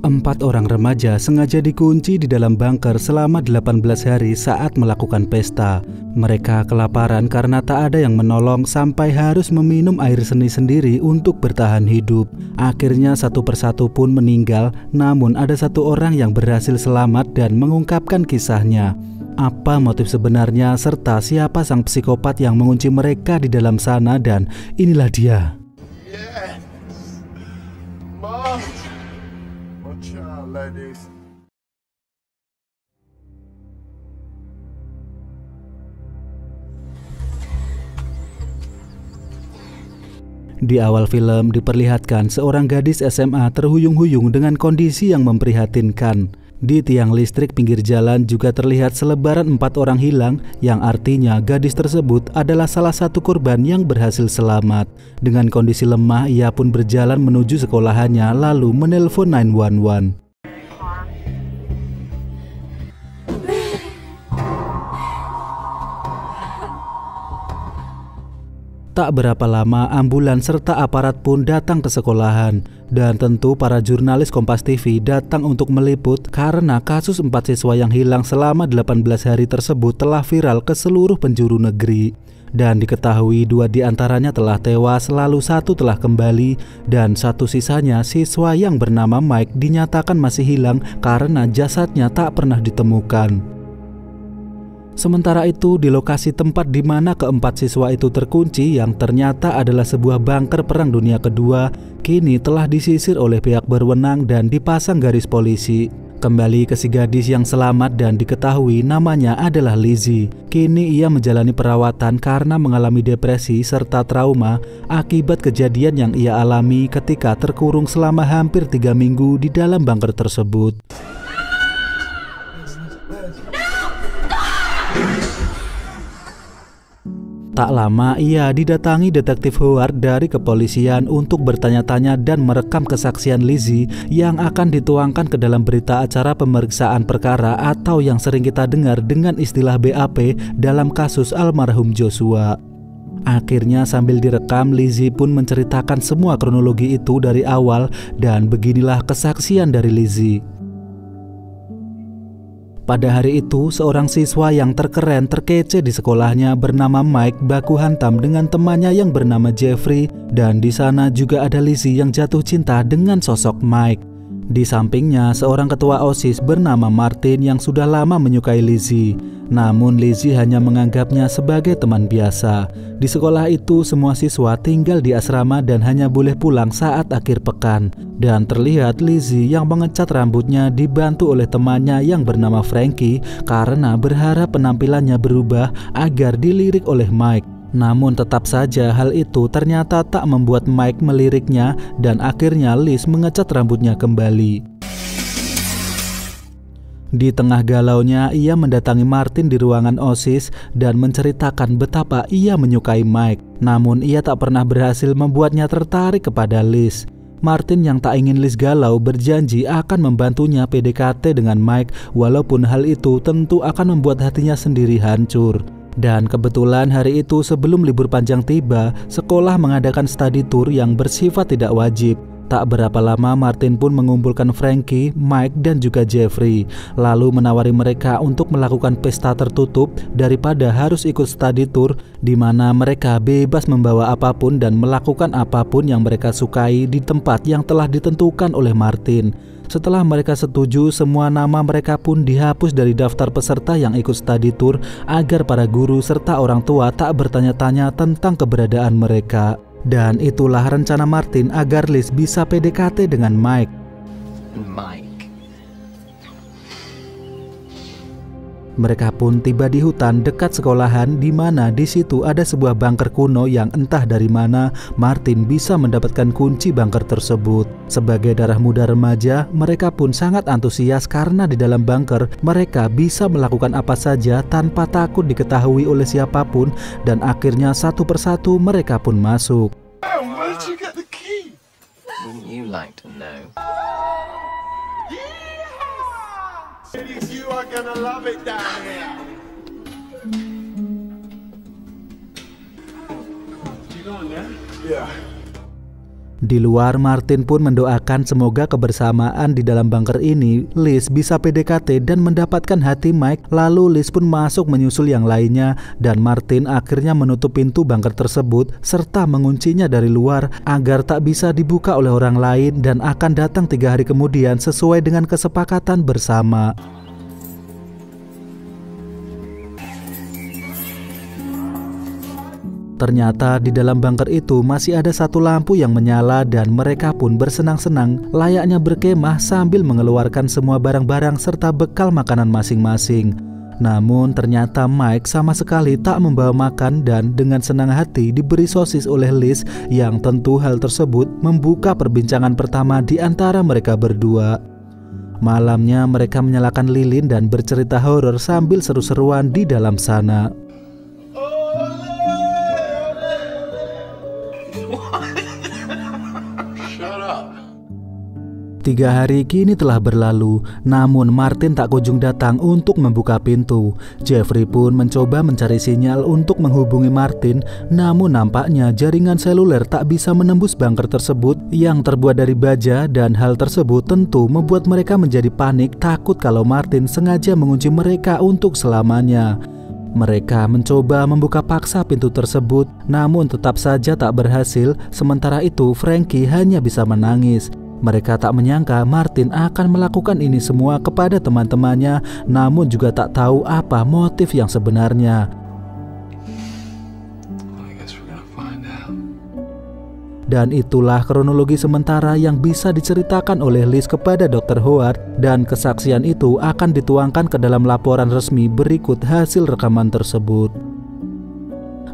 4 orang remaja sengaja dikunci di dalam bunker selama 18 hari saat melakukan pesta. Mereka kelaparan karena tak ada yang menolong sampai harus meminum air seni sendiri untuk bertahan hidup. Akhirnya satu persatu pun meninggal, namun ada satu orang yang berhasil selamat dan mengungkapkan kisahnya. Apa motif sebenarnya serta siapa sang psikopat yang mengunci mereka di dalam sana, dan inilah dia. Di awal film diperlihatkan seorang gadis SMA terhuyung-huyung dengan kondisi yang memprihatinkan. Di tiang listrik pinggir jalan juga terlihat selebaran 4 orang hilang, yang artinya gadis tersebut adalah salah satu korban yang berhasil selamat. Dengan kondisi lemah, ia pun berjalan menuju sekolahannya lalu menelpon 911. Tak berapa lama, ambulans serta aparat pun datang ke sekolahan. Dan tentu para jurnalis Kompas TV datang untuk meliput karena kasus 4 siswa yang hilang selama 18 hari tersebut telah viral ke seluruh penjuru negeri. Dan diketahui 2 diantaranya telah tewas, lalu 1 telah kembali, dan 1 sisanya, siswa yang bernama Mike, dinyatakan masih hilang karena jasadnya tak pernah ditemukan. Sementara itu, di lokasi tempat di mana ke-4 siswa itu terkunci, yang ternyata adalah sebuah bunker Perang Dunia Kedua, kini telah disisir oleh pihak berwenang dan dipasang garis polisi. Kembali ke si gadis yang selamat dan diketahui namanya adalah Lizzie. Kini ia menjalani perawatan karena mengalami depresi serta trauma akibat kejadian yang ia alami ketika terkurung selama hampir 3 minggu di dalam bunker tersebut. Tak lama ia didatangi detektif Howard dari kepolisian untuk bertanya-tanya dan merekam kesaksian Lizzie yang akan dituangkan ke dalam berita acara pemeriksaan perkara atau yang sering kita dengar dengan istilah BAP dalam kasus almarhum Joshua. Akhirnya sambil direkam, Lizzie pun menceritakan semua kronologi itu dari awal, dan beginilah kesaksian dari Lizzie. Pada hari itu, seorang siswa yang terkeren terkece di sekolahnya bernama Mike baku hantam dengan temannya yang bernama Jeffrey, dan di sana juga ada Lizzie yang jatuh cinta dengan sosok Mike. Di sampingnya, seorang ketua OSIS bernama Martin yang sudah lama menyukai Lizzie. Namun Lizzie hanya menganggapnya sebagai teman biasa. Di sekolah itu, semua siswa tinggal di asrama dan hanya boleh pulang saat akhir pekan. Dan terlihat Lizzie yang mengecat rambutnya dibantu oleh temannya yang bernama Frankie karena berharap penampilannya berubah agar dilirik oleh Mike. Namun tetap saja hal itu ternyata tak membuat Mike meliriknya, dan akhirnya Liz mengecat rambutnya kembali. Di tengah galaunya, ia mendatangi Martin di ruangan OSIS dan menceritakan betapa ia menyukai Mike. Namun ia tak pernah berhasil membuatnya tertarik kepada Liz. Martin yang tak ingin Liz galau berjanji akan membantunya PDKT dengan Mike, walaupun hal itu tentu akan membuat hatinya sendiri hancur. Dan kebetulan hari itu sebelum libur panjang tiba, sekolah mengadakan study tour yang bersifat tidak wajib. Tak berapa lama Martin pun mengumpulkan Frankie, Mike, dan juga Jeffrey, lalu menawari mereka untuk melakukan pesta tertutup daripada harus ikut study tour di mana mereka bebas membawa apapun dan melakukan apapun yang mereka sukai di tempat yang telah ditentukan oleh Martin. Setelah mereka setuju, semua nama mereka pun dihapus dari daftar peserta yang ikut study tour agar para guru serta orang tua tak bertanya-tanya tentang keberadaan mereka. Dan itulah rencana Martin agar Liz bisa PDKT dengan Mike. Mereka pun tiba di hutan dekat sekolahan, di mana di situ ada sebuah bunker kuno yang entah dari mana Martin bisa mendapatkan kunci bunker tersebut. Sebagai darah muda remaja, mereka pun sangat antusias karena di dalam bunker mereka bisa melakukan apa saja tanpa takut diketahui oleh siapapun, dan akhirnya satu persatu mereka pun masuk. You are gonna love it down here. You going there? Yeah. Di luar, Martin pun mendoakan semoga kebersamaan di dalam bunker ini Liz bisa PDKT dan mendapatkan hati Mike. Lalu Liz pun masuk menyusul yang lainnya dan Martin akhirnya menutup pintu bunker tersebut serta menguncinya dari luar agar tak bisa dibuka oleh orang lain dan akan datang 3 hari kemudian sesuai dengan kesepakatan bersama. Ternyata di dalam bunker itu masih ada satu lampu yang menyala dan mereka pun bersenang-senang layaknya berkemah sambil mengeluarkan semua barang-barang serta bekal makanan masing-masing. Namun ternyata Mike sama sekali tak membawa makan dan dengan senang hati diberi sosis oleh Liz yang tentu hal tersebut membuka perbincangan pertama di antara mereka berdua. Malamnya mereka menyalakan lilin dan bercerita horor sambil seru-seruan di dalam sana. Shut up. 3 hari kini telah berlalu, namun Martin tak kunjung datang untuk membuka pintu. Jeffrey pun mencoba mencari sinyal untuk menghubungi Martin, namun nampaknya jaringan seluler tak bisa menembus bunker tersebut yang terbuat dari baja dan hal tersebut tentu membuat mereka menjadi panik takut kalau Martin sengaja mengunci mereka untuk selamanya. Mereka mencoba membuka paksa pintu tersebut, namun tetap saja tak berhasil. Sementara itu Frankie hanya bisa menangis. Mereka tak menyangka Martin akan melakukan ini semua kepada teman-temannya, namun juga tak tahu apa motif yang sebenarnya. Dan itulah kronologi sementara yang bisa diceritakan oleh Liz kepada Dr. Howard, dan kesaksian itu akan dituangkan ke dalam laporan resmi berikut hasil rekaman tersebut.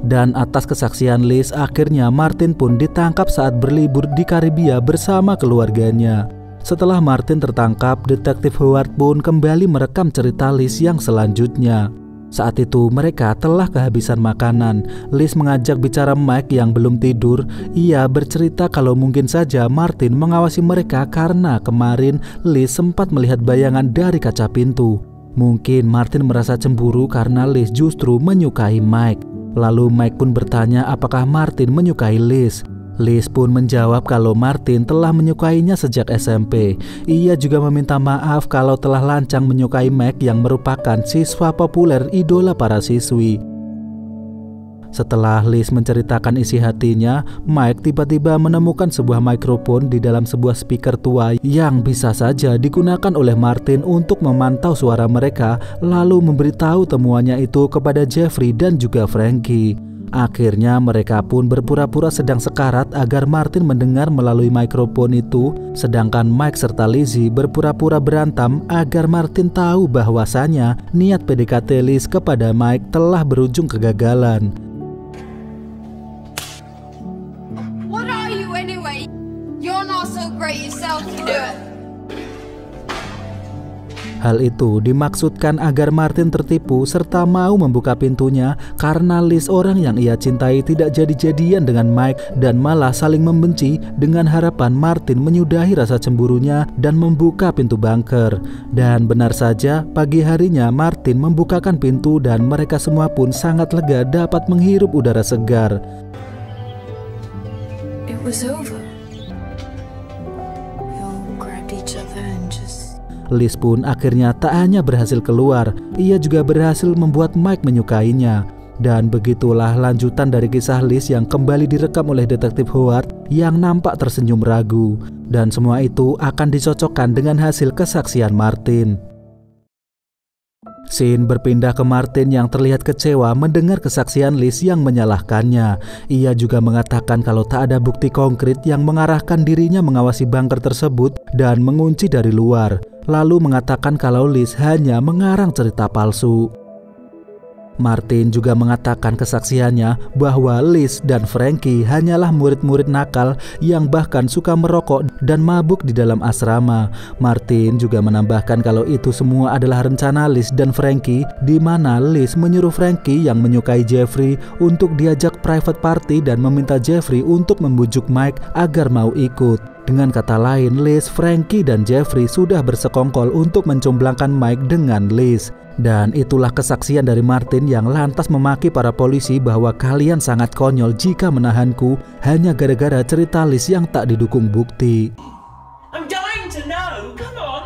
Dan atas kesaksian Liz, akhirnya Martin pun ditangkap saat berlibur di Karibia bersama keluarganya. Setelah Martin tertangkap, Detektif Howard pun kembali merekam cerita Liz yang selanjutnya. Saat itu mereka telah kehabisan makanan. Liz mengajak bicara Mike yang belum tidur. Ia bercerita kalau mungkin saja Martin mengawasi mereka karena kemarin Liz sempat melihat bayangan dari kaca pintu. Mungkin Martin merasa cemburu karena Liz justru menyukai Mike. Lalu Mike pun bertanya apakah Martin menyukai Liz. Liz pun menjawab kalau Martin telah menyukainya sejak SMP. Ia juga meminta maaf kalau telah lancang menyukai Mike yang merupakan siswa populer idola para siswi. Setelah Liz menceritakan isi hatinya, Mike tiba-tiba menemukan sebuah mikrofon di dalam sebuah speaker tua yang bisa saja digunakan oleh Martin untuk memantau suara mereka, lalu memberitahu temuannya itu kepada Jeffrey dan juga Frankie. Akhirnya mereka pun berpura-pura sedang sekarat agar Martin mendengar melalui mikrofon itu, sedangkan Mike serta Lizzie berpura-pura berantem agar Martin tahu bahwasanya niat PDKT Liz kepada Mike telah berujung kegagalan. What are you anyway? You're not so great yourself to do it. Hal itu dimaksudkan agar Martin tertipu serta mau membuka pintunya karena Liz orang yang ia cintai tidak jadi-jadian dengan Mike dan malah saling membenci, dengan harapan Martin menyudahi rasa cemburunya dan membuka pintu bunker. Dan benar saja, pagi harinya Martin membukakan pintu dan mereka semua pun sangat lega dapat menghirup udara segar. It was over. We all grabbed each other and just... Liz pun akhirnya tak hanya berhasil keluar, ia juga berhasil membuat Mike menyukainya. Dan begitulah lanjutan dari kisah Liz yang kembali direkam oleh Detektif Howard yang nampak tersenyum ragu. Dan semua itu akan dicocokkan dengan hasil kesaksian Martin. Scene berpindah ke Martin yang terlihat kecewa mendengar kesaksian Liz yang menyalahkannya. Ia juga mengatakan kalau tak ada bukti konkret yang mengarahkan dirinya mengawasi bunker tersebut dan mengunci dari luar. Lalu mengatakan kalau Liz hanya mengarang cerita palsu. Martin juga mengatakan kesaksiannya bahwa Liz dan Frankie hanyalah murid-murid nakal yang bahkan suka merokok dan mabuk di dalam asrama. Martin juga menambahkan kalau itu semua adalah rencana Liz dan Frankie, di mana Liz menyuruh Frankie yang menyukai Jeffrey untuk diajak private party dan meminta Jeffrey untuk membujuk Mike agar mau ikut. Dengan kata lain, Liz, Frankie, dan Jeffrey sudah bersekongkol untuk mencomblangkan Mike dengan Liz. Dan itulah kesaksian dari Martin yang lantas memaki para polisi bahwa kalian sangat konyol jika menahanku hanya gara-gara cerita Liz yang tak didukung bukti. I'm dying to know. Come on.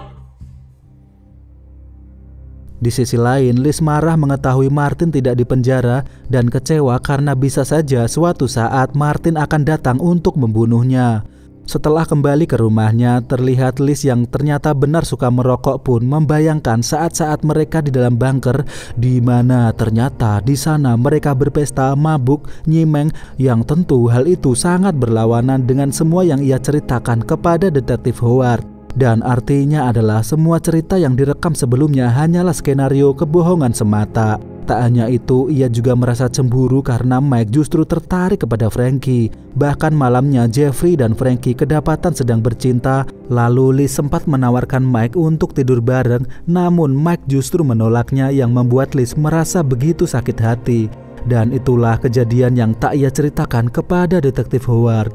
Di sisi lain, Liz marah mengetahui Martin tidak dipenjara dan kecewa karena bisa saja suatu saat Martin akan datang untuk membunuhnya. Setelah kembali ke rumahnya, terlihat Liz yang ternyata benar suka merokok pun membayangkan saat-saat mereka di dalam bunker, di mana ternyata di sana mereka berpesta, mabuk, nyimeng, yang tentu hal itu sangat berlawanan dengan semua yang ia ceritakan kepada detektif Howard. Dan artinya adalah semua cerita yang direkam sebelumnya hanyalah skenario kebohongan semata. Tak hanya itu, ia juga merasa cemburu karena Mike justru tertarik kepada Frankie. Bahkan malamnya Jeffrey dan Frankie kedapatan sedang bercinta. Lalu Liz sempat menawarkan Mike untuk tidur bareng, namun Mike justru menolaknya yang membuat Liz merasa begitu sakit hati. Dan itulah kejadian yang tak ia ceritakan kepada detektif Howard.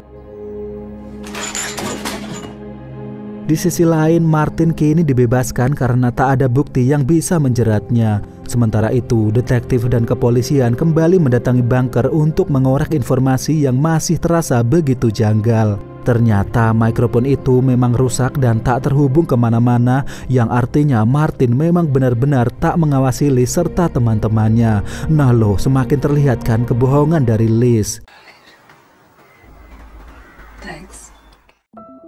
Di sisi lain, Martin kini dibebaskan karena tak ada bukti yang bisa menjeratnya. Sementara itu, detektif dan kepolisian kembali mendatangi bunker untuk mengorek informasi yang masih terasa begitu janggal. Ternyata mikrofon itu memang rusak dan tak terhubung kemana-mana, yang artinya Martin memang benar-benar tak mengawasi Liz serta teman-temannya. Nah loh, semakin terlihat kan kebohongan dari Liz.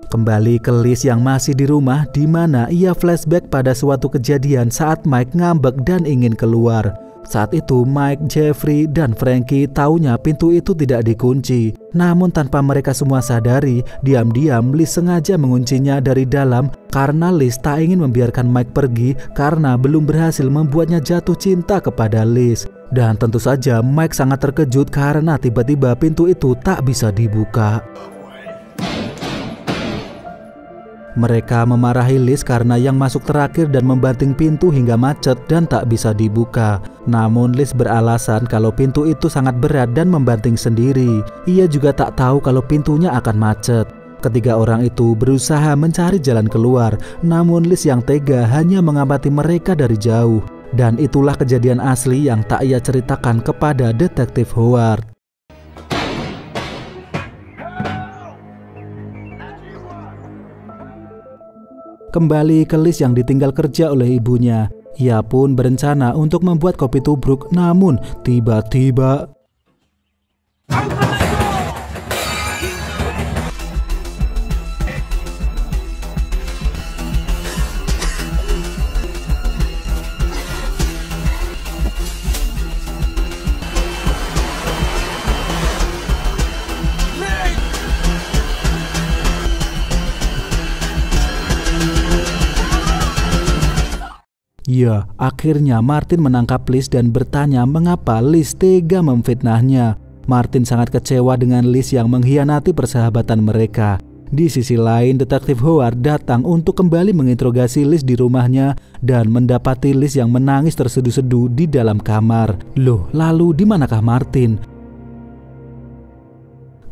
Kembali ke Liz yang masih di rumah, di mana ia flashback pada suatu kejadian saat Mike ngambek dan ingin keluar. Saat itu Mike, Jeffrey, dan Frankie taunya pintu itu tidak dikunci. Namun tanpa mereka semua sadari, diam-diam Liz sengaja menguncinya dari dalam karena Liz tak ingin membiarkan Mike pergi karena belum berhasil membuatnya jatuh cinta kepada Liz. Dan tentu saja Mike sangat terkejut karena tiba-tiba pintu itu tak bisa dibuka. Mereka memarahi Liz karena yang masuk terakhir dan membanting pintu hingga macet dan tak bisa dibuka. Namun Liz beralasan kalau pintu itu sangat berat dan membanting sendiri. Ia juga tak tahu kalau pintunya akan macet. Ketiga orang itu berusaha mencari jalan keluar, namun Liz yang tega hanya mengamati mereka dari jauh. Dan itulah kejadian asli yang tak ia ceritakan kepada detektif Howard. Kembali ke Liz yang ditinggal kerja oleh ibunya. Ia pun berencana untuk membuat kopi tubruk, namun tiba-tiba ya, akhirnya Martin menangkap Liz dan bertanya mengapa Liz tega memfitnahnya. Martin sangat kecewa dengan Liz yang mengkhianati persahabatan mereka. Di sisi lain, detektif Howard datang untuk kembali menginterogasi Liz di rumahnya dan mendapati Liz yang menangis terseduh-seduh di dalam kamar. Loh, lalu di manakah Martin?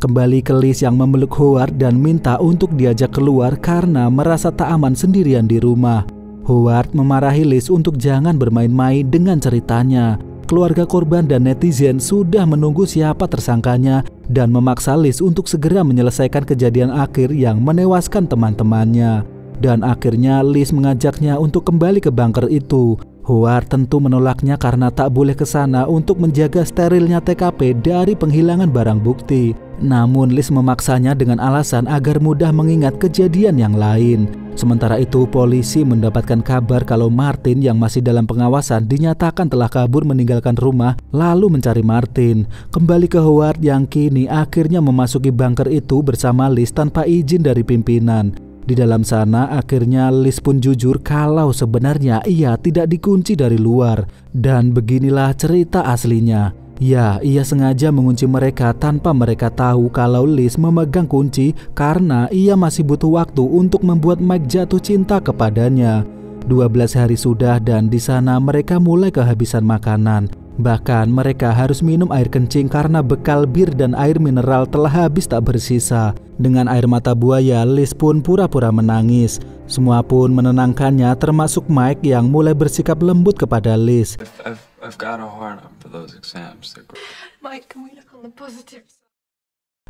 Kembali ke Liz yang memeluk Howard dan minta untuk diajak keluar karena merasa tak aman sendirian di rumah. Howard memarahi Liz untuk jangan bermain-main dengan ceritanya. Keluarga korban dan netizen sudah menunggu siapa tersangkanya dan memaksa Liz untuk segera menyelesaikan kejadian akhir yang menewaskan teman-temannya. Dan akhirnya Liz mengajaknya untuk kembali ke bunker itu. Howard tentu menolaknya karena tak boleh ke sana untuk menjaga sterilnya TKP dari penghilangan barang bukti. Namun Liz memaksanya dengan alasan agar mudah mengingat kejadian yang lain. Sementara itu polisi mendapatkan kabar kalau Martin yang masih dalam pengawasan dinyatakan telah kabur meninggalkan rumah lalu mencari Martin. Kembali ke Howard yang kini akhirnya memasuki bunker itu bersama Liz tanpa izin dari pimpinan. Di dalam sana akhirnya Liz pun jujur kalau sebenarnya ia tidak dikunci dari luar. Dan beginilah cerita aslinya. Ya, ia sengaja mengunci mereka tanpa mereka tahu kalau Liz memegang kunci karena ia masih butuh waktu untuk membuat Mike jatuh cinta kepadanya. 12 hari sudah dan di sana mereka mulai kehabisan makanan. Bahkan mereka harus minum air kencing karena bekal bir dan air mineral telah habis tak bersisa. Dengan air mata buaya, Liz pun pura-pura menangis. Semua pun menenangkannya, termasuk Mike yang mulai bersikap lembut kepada Liz. I've got a hard on for those exams. Mike, can we look on the positive side?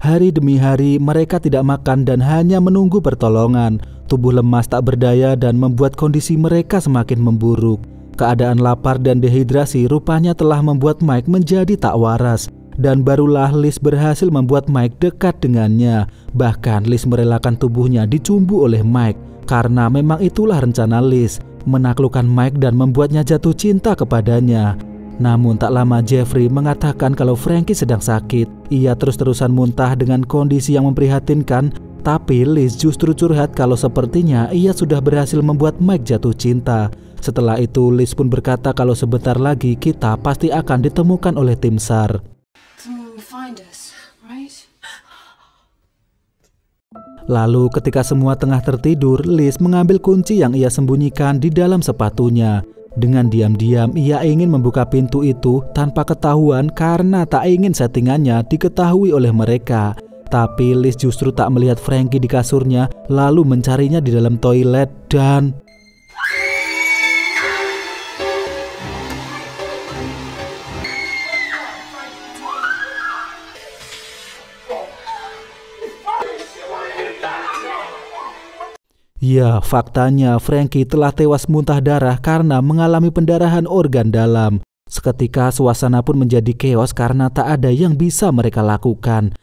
Hari demi hari mereka tidak makan dan hanya menunggu pertolongan. Tubuh lemas tak berdaya dan membuat kondisi mereka semakin memburuk. Keadaan lapar dan dehidrasi rupanya telah membuat Mike menjadi tak waras. Dan barulah Liz berhasil membuat Mike dekat dengannya. Bahkan Liz merelakan tubuhnya dicumbu oleh Mike. Karena memang itulah rencana Liz, menaklukkan Mike dan membuatnya jatuh cinta kepadanya. Namun tak lama Jeffrey mengatakan kalau Frankie sedang sakit. Ia terus-terusan muntah dengan kondisi yang memprihatinkan. Tapi Liz justru curhat kalau sepertinya ia sudah berhasil membuat Mike jatuh cinta. Setelah itu Liz pun berkata kalau sebentar lagi kita pasti akan ditemukan oleh tim SAR. Lalu ketika semua tengah tertidur, Liz mengambil kunci yang ia sembunyikan di dalam sepatunya. Dengan diam-diam ia ingin membuka pintu itu tanpa ketahuan karena tak ingin settingannya diketahui oleh mereka. Tapi Liz justru tak melihat Frankie di kasurnya, lalu mencarinya di dalam toilet dan... Ya, faktanya Frankie telah tewas muntah darah karena mengalami pendarahan organ dalam. Seketika suasana pun menjadi keos karena tak ada yang bisa mereka lakukan.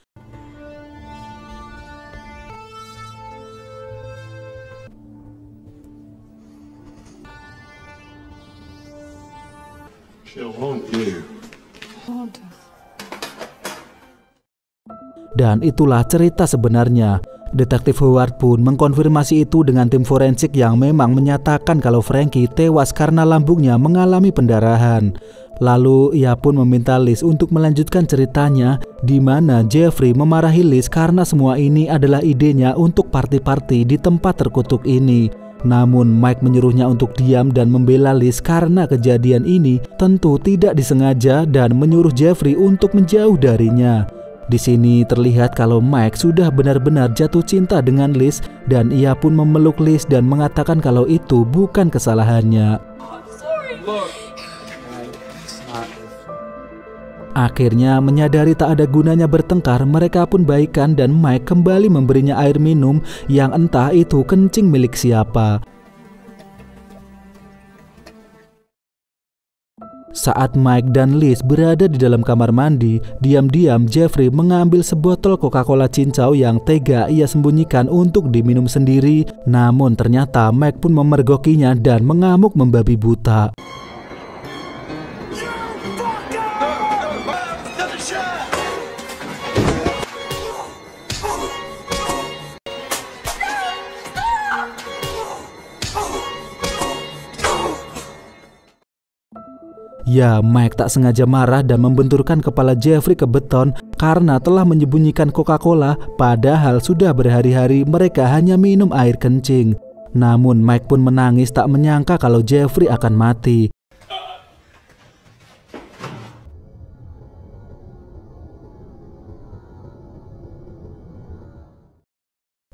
Dan itulah cerita sebenarnya. Detektif Howard pun mengkonfirmasi itu dengan tim forensik yang memang menyatakan kalau Frankie tewas karena lambungnya mengalami pendarahan. Lalu ia pun meminta Liz untuk melanjutkan ceritanya di mana Jeffrey memarahi Liz karena semua ini adalah idenya untuk party-party di tempat terkutuk ini. Namun Mike menyuruhnya untuk diam dan membela Liz karena kejadian ini tentu tidak disengaja dan menyuruh Jeffrey untuk menjauh darinya. Di sini terlihat kalau Mike sudah benar-benar jatuh cinta dengan Liz dan ia pun memeluk Liz dan mengatakan kalau itu bukan kesalahannya. Akhirnya menyadari tak ada gunanya bertengkar, mereka pun baikan dan Mike kembali memberinya air minum yang entah itu kencing milik siapa. Saat Mike dan Liz berada di dalam kamar mandi, diam-diam Jeffrey mengambil sebotol Coca-Cola cincau yang tega ia sembunyikan untuk diminum sendiri. Namun ternyata Mike pun memergokinya dan mengamuk membabi buta. Ya, Mike tak sengaja marah dan membenturkan kepala Jeffrey ke beton karena telah menyembunyikan Coca-Cola, padahal sudah berhari-hari mereka hanya minum air kencing. Namun Mike pun menangis tak menyangka kalau Jeffrey akan mati.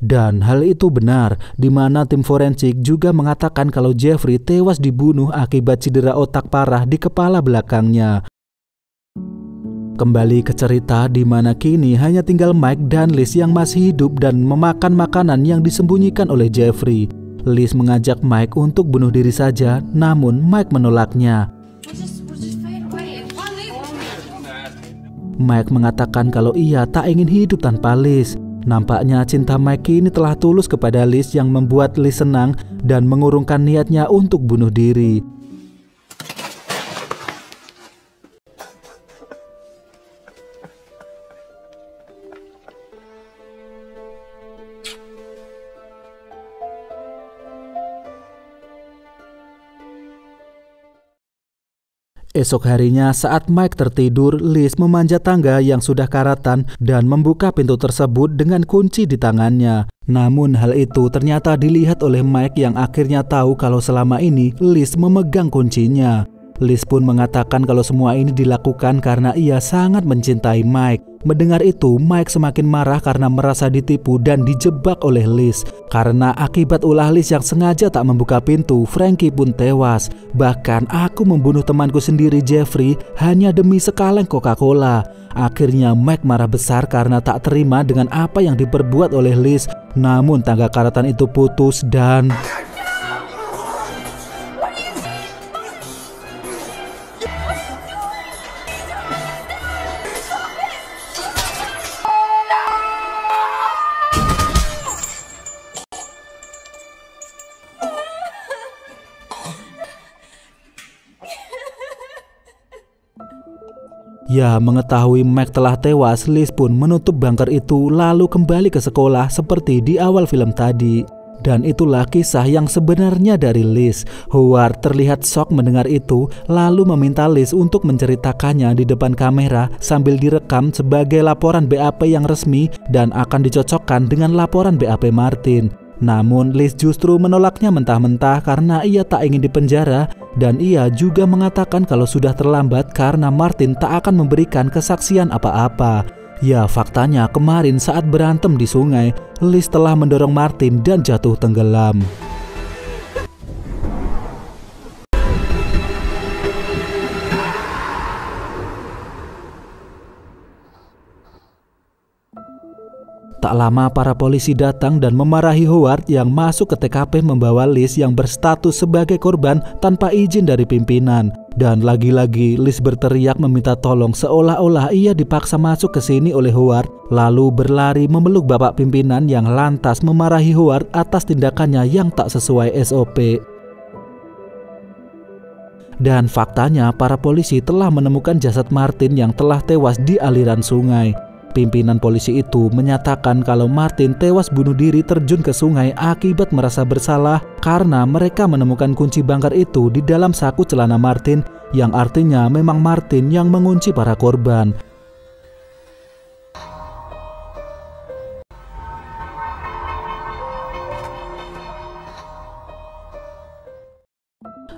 Dan hal itu benar, di mana tim forensik juga mengatakan kalau Jeffrey tewas dibunuh akibat cedera otak parah di kepala belakangnya. Kembali ke cerita di mana kini hanya tinggal Mike dan Liz yang masih hidup dan memakan makanan yang disembunyikan oleh Jeffrey. Liz mengajak Mike untuk bunuh diri saja, namun Mike menolaknya. Mike mengatakan kalau ia tak ingin hidup tanpa Liz. Nampaknya cinta Mike ini telah tulus kepada Liz yang membuat Liz senang dan mengurungkan niatnya untuk bunuh diri. Esok harinya saat Mike tertidur, Liz memanjat tangga yang sudah karatan dan membuka pintu tersebut dengan kunci di tangannya. Namun hal itu ternyata dilihat oleh Mike yang akhirnya tahu kalau selama ini Liz memegang kuncinya. Liz pun mengatakan kalau semua ini dilakukan karena ia sangat mencintai Mike. Mendengar itu, Mike semakin marah karena merasa ditipu dan dijebak oleh Liz. Karena akibat ulah Liz yang sengaja tak membuka pintu, Frankie pun tewas. Bahkan aku membunuh temanku sendiri Jeffrey hanya demi sekaleng Coca-Cola. Akhirnya Mike marah besar karena tak terima dengan apa yang diperbuat oleh Liz. Namun tangga karatan itu putus dan... Ya, mengetahui Mike telah tewas, Liz pun menutup bunker itu lalu kembali ke sekolah seperti di awal film tadi. Dan itulah kisah yang sebenarnya dari Liz. Howard terlihat shock mendengar itu, lalu meminta Liz untuk menceritakannya di depan kamera sambil direkam sebagai laporan BAP yang resmi dan akan dicocokkan dengan laporan BAP Martin. Namun Liz justru menolaknya mentah-mentah karena ia tak ingin dipenjara, dan ia juga mengatakan kalau sudah terlambat karena Martin tak akan memberikan kesaksian apa-apa. Ya, faktanya kemarin saat berantem di sungai, Liz telah mendorong Martin dan jatuh tenggelam. Tak lama para polisi datang dan memarahi Howard yang masuk ke TKP membawa Liz yang berstatus sebagai korban tanpa izin dari pimpinan. Dan lagi-lagi Liz berteriak meminta tolong seolah-olah ia dipaksa masuk ke sini oleh Howard, lalu berlari memeluk bapak pimpinan yang lantas memarahi Howard atas tindakannya yang tak sesuai SOP. Dan faktanya para polisi telah menemukan jasad Martin yang telah tewas di aliran sungai. Pimpinan polisi itu menyatakan kalau Martin tewas bunuh diri terjun ke sungai akibat merasa bersalah karena mereka menemukan kunci bunker itu di dalam saku celana Martin, yang artinya memang Martin yang mengunci para korban.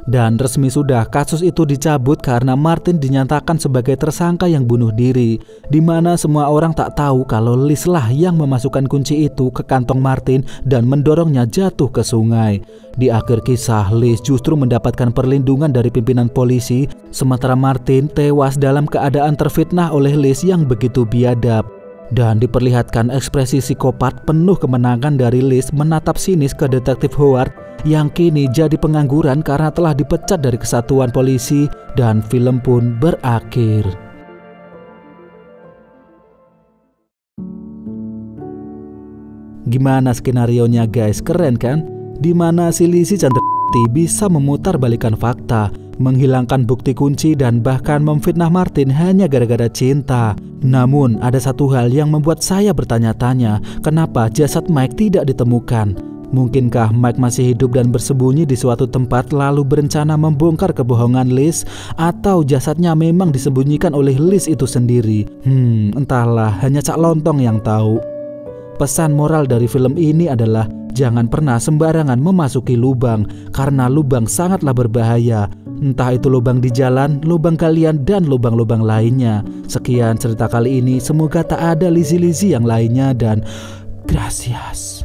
Dan resmi sudah kasus itu dicabut karena Martin dinyatakan sebagai tersangka yang bunuh diri, di mana semua orang tak tahu kalau Liz lah yang memasukkan kunci itu ke kantong Martin dan mendorongnya jatuh ke sungai. Di akhir kisah, Liz justru mendapatkan perlindungan dari pimpinan polisi, sementara Martin tewas dalam keadaan terfitnah oleh Liz yang begitu biadab. Dan diperlihatkan ekspresi psikopat penuh kemenangan dari Liz menatap sinis ke detektif Howard yang kini jadi pengangguran karena telah dipecat dari kesatuan polisi, dan film pun berakhir. Gimana skenarionya guys, keren kan? Dimana si Lizzie Chandrawati bisa memutarbalikkan fakta, menghilangkan bukti kunci dan bahkan memfitnah Martin hanya gara-gara cinta. Namun ada satu hal yang membuat saya bertanya-tanya, kenapa jasad Mike tidak ditemukan? Mungkinkah Mike masih hidup dan bersembunyi di suatu tempat lalu berencana membongkar kebohongan Liz, atau jasadnya memang disembunyikan oleh Liz itu sendiri? Entahlah, hanya Cak Lontong yang tahu. Pesan moral dari film ini adalah jangan pernah sembarangan memasuki lubang, karena lubang sangatlah berbahaya. Entah itu lubang di jalan, lubang kalian, dan lubang-lubang lainnya. Sekian cerita kali ini, semoga tak ada Lizzie-Lizzie yang lainnya, dan gracias.